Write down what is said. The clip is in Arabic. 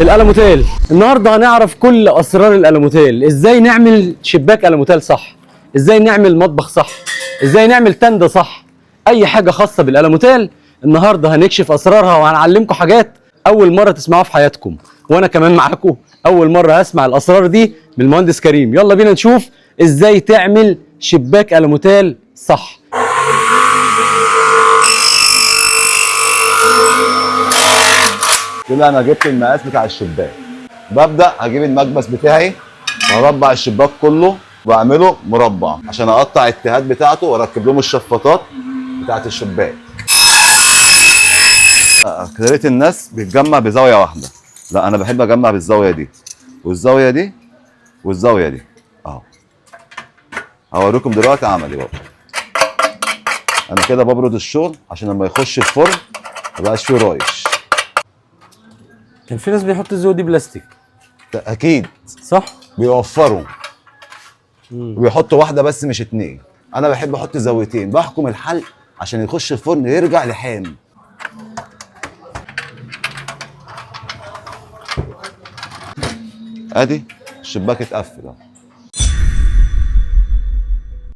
الالوميتال. النهارده هنعرف كل اسرار الالوميتال، ازاي نعمل شباك الوميتال صح، ازاي نعمل مطبخ صح، ازاي نعمل تندة صح، اي حاجه خاصه بالالوميتال النهارده هنكشف اسرارها وهنعلمكم حاجات اول مره تسمعوها في حياتكم، وانا كمان معاكم اول مره هسمع الاسرار دي من المهندس كريم. يلا بينا نشوف ازاي تعمل شباك الوميتال صح. كده انا جبت المقاس بتاع الشباك. ببدا هجيب المكبس بتاعي واربع الشباك كله واعمله مربع عشان اقطع التهات بتاعته واركب لهم الشفاطات بتاعت الشباك. اكترية الناس بتجمع بزاويه واحده، لا انا بحب اجمع بالزاويه دي والزاويه دي والزاويه دي اهو. هوريكم دلوقتي عملي بقى. انا كده ببرد الشغل عشان لما يخش الفرن ميبقاش فيه رايش. كان في ناس بيحطوا الزود دي بلاستيك. اكيد صح؟ بيوفروا وبيحطوا واحده بس مش اتنين. انا بحب احط زاويتين، بحكم الحلق عشان يخش الفرن يرجع لحام. ادي الشباك اتقفل اهو.